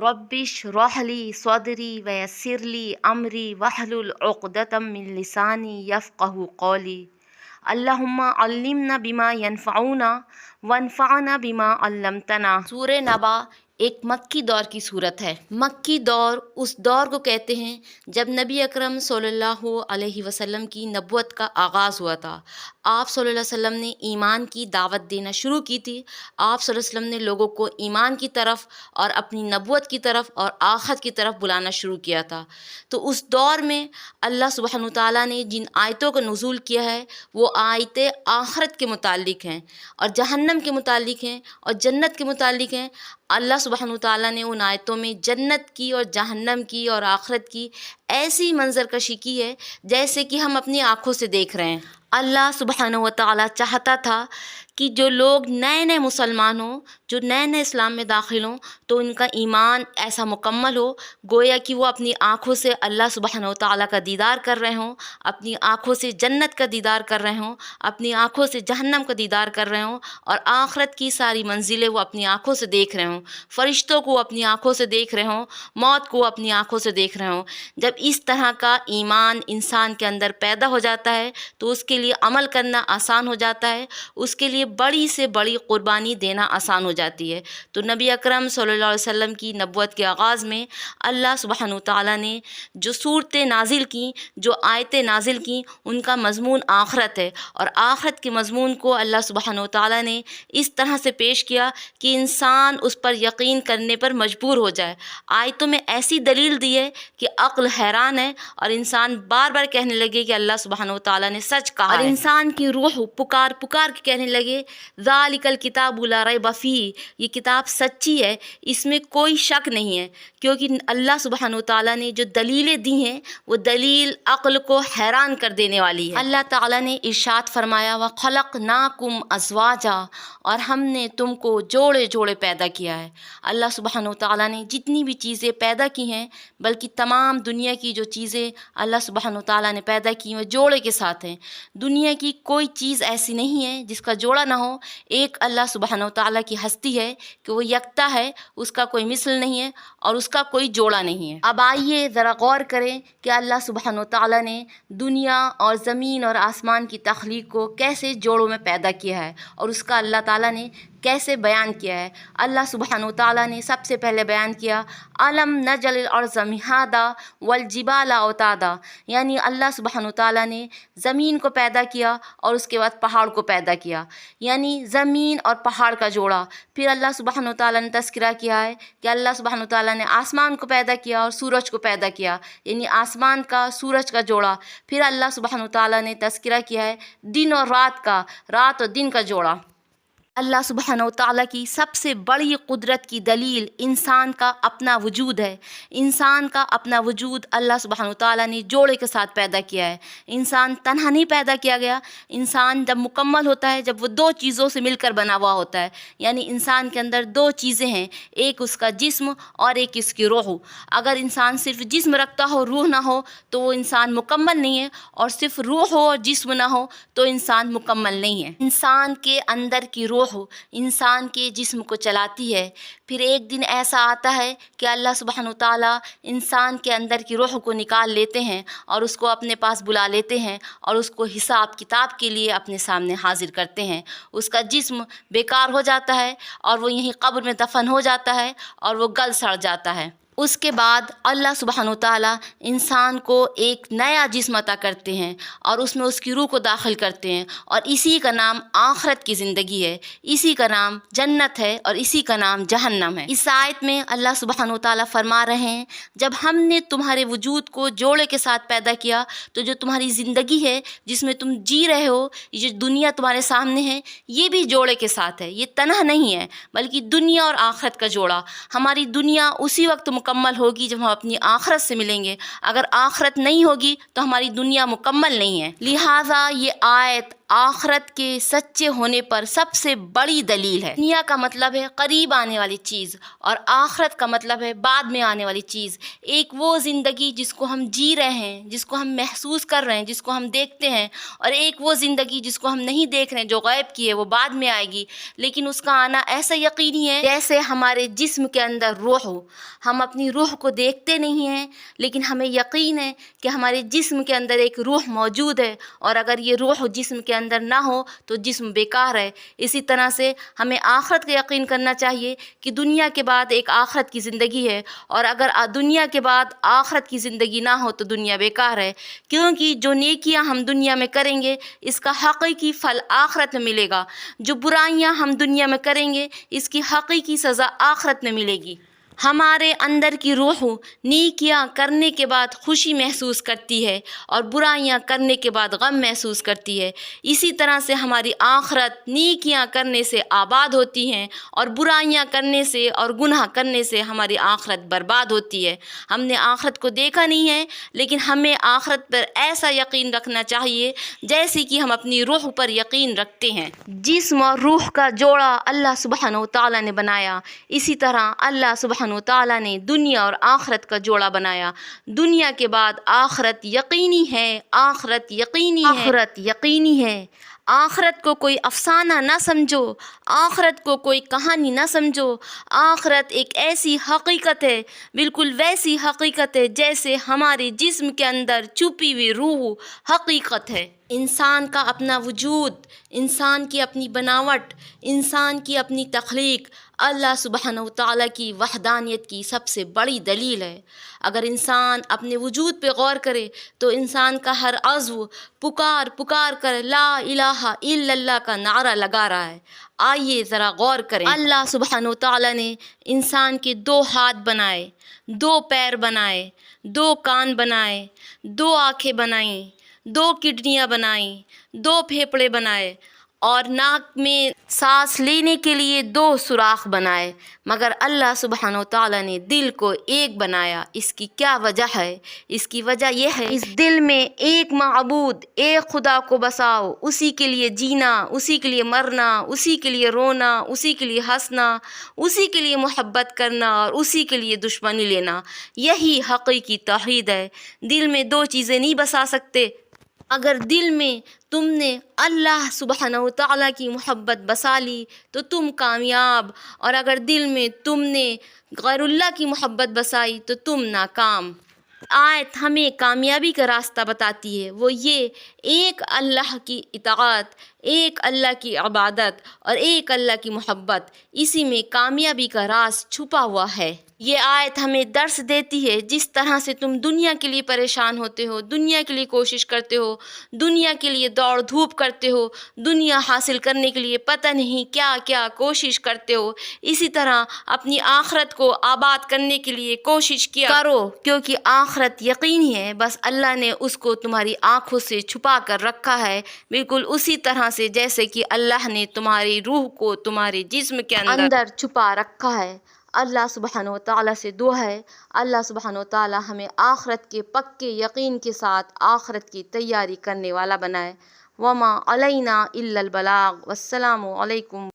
रब्बिश रहली सदरी वयस्सिरली अमरी वहलुल उक़दतम मिन लिसानी यफ़क़हू क़ौली। अल्लाहुम्मा अल्लिमना बिमा यनफ़ऊना वनफ़अना बिमा अल्लमतना। सूरह नबा एक मक्की दौर की सूरत है। मक्की दौर उस दौर को कहते हैं जब नबी अकरम सल्लल्लाहु अलैहि वसल्लम की नबुवत का आगाज़ हुआ था। आप सल्लल्लाहु अलैहि वसल्लम ने ईमान की दावत देना शुरू की थी। आप सल्लल्लाहु अलैहि वसल्लम ने लोगों को ईमान की तरफ और अपनी नबुवत की तरफ और आखिरत की तरफ बुलाना शुरू किया था। तो उस दौर में अल्लाह सुब्हानहू तआला ने जिन आयतों का नुज़ूल किया है वो आयतें आखिरत के मुतालिक हैं और जहन्नम के मुतालिक हैं और जन्नत के मुतालिक हैं। अल्लाह सुब्हानहू तआला ने उन आयतों में जन्नत की और जहन्नम की और आखिरत की ऐसी मंजरकशी की है जैसे कि हम अपनी आँखों से देख रहे हैं। अल्लाह सुब्हानहू व तआला चाहता था कि जो लोग नए नए मुसलमान हों, जो नए नए इस्लाम में दाखिल हों, तो उनका ईमान ऐसा मुकम्मल हो गोया कि वो अपनी आँखों से अल्लाह सुब्हानहू व तआला का दीदार कर रहे हों, अपनी आँखों से जन्नत का दीदार कर रहे हों, अपनी आँखों से जहन्नम का दीदार कर रहे हों और आखिरत की सारी मंजिलें वो अपनी आँखों से देख रहे हों, फ़रिश्तों को अपनी आँखों से देख रहे हों, मौत को अपनी आँखों से देख रहे हों। जब इस तरह का ईमान इंसान के अंदर पैदा हो जाता है तो उसके लिए अमल करना आसान हो जाता है, उसके लिए बड़ी से बड़ी क़ुरबानी देना आसान हो जाती है। तो नबी अकरम सल्लल्लाहु अलैहि वसल्लम की नबुवत के आगाज़ में अल्लाह सुब्हानहू तआला ने जो सूरतें नाजिल की, जो आयतें नाजिल की, उनका मज़मून आखिरत है और आखिरत के मज़मून को अल्लाह सुब्हानहू तआला ने इस तरह से पेश किया कि इंसान उस पर यकीन करने पर मजबूर हो जाए। आयतों में ऐसी दलील दी है कि अक्ल हैरान है और इंसान बार बार कहने लगे कि अल्लाह सुब्हानहू तआला ने सच कहा और इंसान की रूह पुकार पुकार के कहने लगे ज़ालिकल किताबु ला रैब फ़ीह, ये किताब सच्ची है, इसमें कोई शक नहीं है। क्योंकि अल्लाह सुब्हानहू तआला ने जो दलीलें दी हैं वो दलील अक्ल को हैरान कर देने वाली है। अल्लाह ताला ने इरशाद फरमाया व खलक़नाकुम अज़वाजा, और हमने तुमको जोड़े जोड़े पैदा किया है। अल्लाह सुब्हानहू तआला ने जितनी भी चीज़ें पैदा की हैं, बल्कि तमाम दुनिया की जो चीज़ें अल्लाह सुब्हानहू तआला ने पैदा की हैं जोड़े के साथ हैं। दुनिया की कोई चीज़ ऐसी नहीं है जिसका जोड़ा ना हो। एक अल्लाह सुब्हानहू तआला की हस्ती है कि वो यकता है, उसका कोई मिसल नहीं है और उसका कोई जोड़ा नहीं है। अब आइए ज़रा गौर करें कि अल्लाह सुब्हानहू तआला ने दुनिया और ज़मीन और आसमान की तख्लीक को कैसे जोड़ों में पैदा किया है और उसका अल्लाह ताला ने कैसे बयान किया है। अल्लाह सुब्हानहू तआला ने सबसे पहले बयान किया अलम नजलिल अर्ज़ मिहादा वल जिबाला औतादा, यानी अल्लाह सुब्हानहू तआला ने ज़मीन को पैदा किया और उसके बाद पहाड़ को पैदा किया, यानी ज़मीन और पहाड़ का जोड़ा। फिर अल्लाह सुब्हानहू तआला ने तज़किरा किया है कि अल्लाह सुब्हानहू तआला ने आसमान को पैदा किया और सूरज को पैदा किया, यानी आसमान का सूरज का जोड़ा। फिर अल्लाह सुब्हानहू तआला ने तज़किरा किया है दिन और रात का, रात और दिन का जोड़ा। अल्लाह सुब्हानहू तआला की सबसे बड़ी कुदरत की दलील इंसान का अपना वजूद है। इंसान का अपना वजूद अल्लाह सुब्हानहू तआला ने जोड़े के साथ पैदा किया है। इंसान तन्हा नहीं पैदा किया गया। इंसान जब मुकम्मल होता है, जब वो दो चीज़ों से मिलकर बना हुआ होता है, यानी इंसान के अंदर दो चीज़ें हैं, एक उसका जिस्म और एक इसकी रूह। अगर इंसान सिर्फ जिस्म रखता हो, रूह ना हो, तो वो इंसान मुकम्मल नहीं है, और सिर्फ रूह हो और जिस्म ना हो तो इंसान मुकम्मल नहीं है। इंसान के अंदर की रूह इंसान के जिस्म को चलाती है। फिर एक दिन ऐसा आता है कि अल्लाह सुब्हानहू तआला इंसान के अंदर की रूह को निकाल लेते हैं और उसको अपने पास बुला लेते हैं और उसको हिसाब किताब के लिए अपने सामने हाजिर करते हैं। उसका जिस्म बेकार हो जाता है और वो यहीं कब्र में दफन हो जाता है और वो गल सड़ जाता है। उसके बाद अल्लाह सुब्हानहू तआला इंसान को एक नया जिस्म अता करते हैं और उसमें उसकी रूह को दाखिल करते हैं, और इसी का नाम आखिरत की ज़िंदगी है, इसी का नाम जन्नत है और इसी का नाम जहन्नम है। इस आयत में अल्लाह सुब्हानहू तआला फरमा रहे हैं जब हमने तुम्हारे वजूद को जोड़े के साथ पैदा किया तो जो तुम्हारी ज़िंदगी है जिसमें तुम जी रहे हो, ये जो दुनिया तुम्हारे सामने है, ये भी जोड़े के साथ है। ये तन्हा नहीं है बल्कि दुनिया और आखिरत का जोड़ा। हमारी दुनिया उसी वक्त مکمل ہوگی جب ہم اپنی آخرت سے ملیں گے. اگر آخرت نہیں ہوگی تو ہماری دنیا مکمل نہیں ہے. لہٰذا یہ آیت آخرت کے سچے ہونے پر سب سے بڑی دلیل ہے. دنیا کا مطلب ہے قریب آنے والی چیز اور آخرت کا مطلب ہے بعد میں آنے والی چیز. ایک وہ زندگی جس کو ہم جی رہے ہیں، جس کو ہم محسوس کر رہے ہیں، جس کو ہم دیکھتے ہیں، اور ایک وہ زندگی جس کو ہم نہیں دیکھ رہے ہیں، جو غیب کی ہے، وہ بعد میں آئے گی. لیکن اس کا آنا ایسا یقینی ہے جیسے ہمارے جسم کے اندر روح ہو. ہم اپنی روح کو دیکھتے نہیں ہیں لیکن ہمیں یقین ہے کہ ہمارے جسم کے اندر ایک روح موجود ہے، اور اگر یہ روح جسم کے اندر نہ ہو تو جسم بیکار ہے. اسی طرح سے ہمیں آخرت کا یقین کرنا چاہیے کہ دنیا کے بعد ایک آخرت کی زندگی ہے، اور اگر دنیا کے بعد آخرت کی زندگی نہ ہو تو دنیا بیکار ہے. کیونکہ جو نیکیاں ہم دنیا میں کریں گے اس کا حقیقی پھل آخرت میں ملے گا، جو برائیاں ہم دنیا میں کریں گے اس کی حقیقی سزا آخرت میں ملے گی. ہمارے اندر کی روح نیکیاں کرنے کے بعد خوشی محسوس کرتی ہے اور برائیاں کرنے کے بعد غم محسوس کرتی ہے. اسی طرح سے ہماری آخرت نیکیاں کرنے سے آباد ہوتی ہیں اور برائیاں کرنے سے اور گناہ کرنے سے ہماری آخرت برباد ہوتی ہے. ہم نے آخرت کو دیکھا نہیں ہے لیکن ہمیں آخرت پر ایسا یقین رکھنا چاہیے جیسے کہ ہم اپنی روح پر یقین رکھتے ہیں. جسم اور روح کا جوڑا اللہ سبحانہ و تعالیٰ نے بنایا، اسی طرح اللہ سبحانہ و تعالیٰ نے دنیا اور آخرت کا جوڑا بنایا. دنیا کے بعد آخرت یقینی ہے، آخرت یقینی ہے، آخرت یقینی ہے. آخرت کو کوئی افسانہ نہ سمجھو، آخرت کو کوئی کہانی نہ سمجھو. آخرت ایک ایسی حقیقت ہے، بالکل ویسی حقیقت ہے جیسے ہمارے جسم کے اندر چھپی ہوئی روح حقیقت ہے. انسان کا اپنا وجود، انسان کی اپنی بناوٹ، انسان کی اپنی تخلیق اللہ سبحانہ و تعالیٰ کی وحدانیت کی سب سے بڑی دلیل ہے. اگر انسان اپنے وجود پہ غور کرے تو انسان کا ہر عضو پکار پکار کر لا الہ الا اللہ کا نعرہ لگا رہا ہے. آئیے ذرا غور کریں. اللہ سبحانہ و تعالیٰ نے انسان کے 2 ہاتھ بنائے، 2 پیر بنائے، 2 کان بنائے، 2 آنکھیں بنائیں، 2 کڈنیاں بنائیں، 2 پھیپھڑے بنائے، اور ناک میں سانس لینے کے لیے 2 سوراخ بنائے. مگر اللہ سبحانہ و تعالیٰ نے دل کو ایک بنایا. اس کی کیا وجہ ہے؟ اس کی وجہ یہ ہے اس دل میں ایک معبود، ایک خدا کو بساؤ، اسی کے لیے جینا، اسی کے لیے مرنا، اسی کے لیے رونا، اسی کے لیے ہنسنا، اسی کے لیے محبت کرنا اور اسی کے لیے دشمنی لینا. یہی حقیقی توحید ہے. دل میں 2 چیزیں نہیں بسا سکتے. اگر دل میں تم نے اللہ سبحانہ و تعالیٰ کی محبت بسا لی تو تم کامیاب، اور اگر دل میں تم نے غیر اللہ کی محبت بسائی تو تم ناکام. آیت ہمیں کامیابی کا راستہ بتاتی ہے، وہ یہ ایک اللہ کی اطاعت، ایک اللہ کی عبادت اور ایک اللہ کی محبت. اسی میں کامیابی کا راز چھپا ہوا ہے. یہ آیت ہمیں درس دیتی ہے جس طرح سے تم دنیا کے لیے پریشان ہوتے ہو، دنیا کے لیے کوشش کرتے ہو، دنیا کے لیے دوڑ دھوپ کرتے ہو، دنیا حاصل کرنے کے لیے پتہ نہیں کیا کیا کوشش کرتے ہو، اسی طرح اپنی آخرت کو آباد کرنے کے لیے کوشش کیا کرو. کیونکہ آخرت یقینی ہے، بس اللہ نے اس کو تمہاری آنکھوں سے چھپا کر رکھا ہے، بالکل اسی طرح سے جیسے کہ اللہ نے تمہاری روح کو تمہارے جسم کے اندر چھپا رکھا ہے. اللہ سبحانہ و تعالیٰ سے دعا ہے اللہ سبحانہ و تعالیٰ ہمیں آخرت کے پکے یقین کے ساتھ آخرت کی تیاری کرنے والا بنائے. وما علینا الا البلاغ. والسلام علیکم.